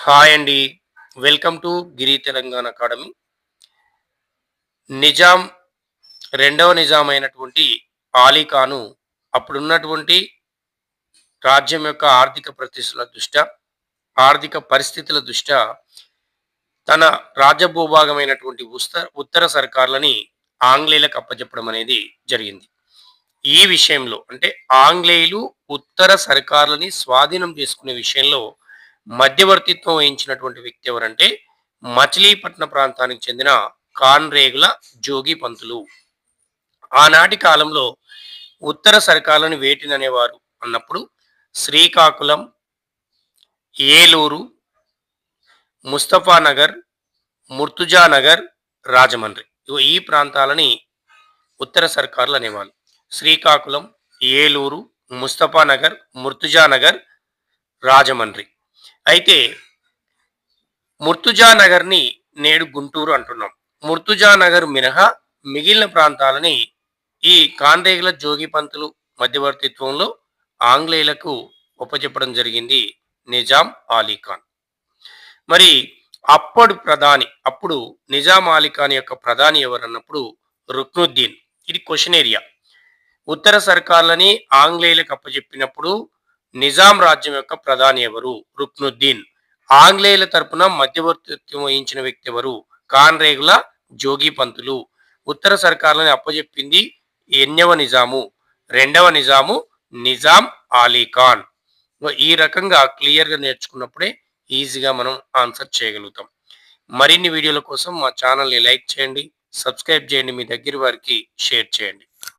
Hi అండి. Welcome to Giri Telangana academy. Nizam రెండవ నిజాం అయినటువంటి ఆలీ ఖాను అప్పుడున్నటువంటి రాజ్యం యొక్క ఆర్థిక పరిస్థితుల దృష్ట్యా తన రాజ్య భూభాగమైనటువంటి ఉత్తర సర్కార్లని ఆంగ్లేయులకు అప్పజెప్పడం అనేది జరిగింది. ఈ విషయంలో అంటే ఆంగ్లేయులు ఉత్తర సర్కార్లని స్వాధీనం చేసుకునే విషయంలో మధ్యవర్తిత్వం వహించినటువంటి వ్యక్తి ఎవరంటే మచిలీపట్నం ప్రాంతానికి చెందిన కాన్రేగుల జోగి పంతులు. ఆనాటి కాలంలో ఉత్తర సర్కార్లను వేటిననేవారు అన్నప్పుడు శ్రీకాకుళం, ఏలూరు, ముస్తఫానగర్, ముర్తుజానగర్, రాజమండ్రి ఈ ప్రాంతాలని ఉత్తర సర్కార్లు అనేవాళ్ళు. శ్రీకాకుళం, ఏలూరు, ముస్తఫానగర్, ముర్తుజానగర్, రాజమండ్రి. అయితే ముర్తుజానగర్ని నేడు గుంటూరు అంటున్నాం. ముర్తుజానగర్ మినహా మిగిలిన ప్రాంతాలని ఈ కాండ్రేగుల జోగిపంతులు మధ్యవర్తిత్వంలో ఆంగ్లేయులకు ఒప్పచెప్పడం జరిగింది నిజాం ఆలీ ఖాన్. మరి అప్పుడు నిజాం ఆలీ ఖాన్ యొక్క ప్రధాని ఎవరన్నప్పుడు రుక్నుద్దీన్. ఇది క్వశ్చన్ ఏరియా. ఉత్తర సర్కార్లని ఆంగ్లేయులకు అప్పచెప్పినప్పుడు నిజాం రాజ్యం యొక్క ప్రధాని ఎవరు? రుక్నుద్దీన్. ఆంగ్లేయుల తరపున మధ్యవర్తిత్వం వహించిన వ్యక్తి ఎవరు? కాన్రేగుల జోగి పంతులు. ఉత్తర సర్కార్లని అప్పచెప్పింది ఎన్నవ నిజాము? రెండవ నిజాము నిజాం ఆలీ ఖాన్. ఈ రకంగా క్లియర్గా నేర్చుకున్నప్పుడే ఈజీగా మనం ఆన్సర్ చేయగలుగుతాం. మరిన్ని వీడియోల కోసం మా ఛానల్ని లైక్ చేయండి, సబ్స్క్రైబ్ చేయండి, మీ దగ్గర వారికి షేర్ చేయండి.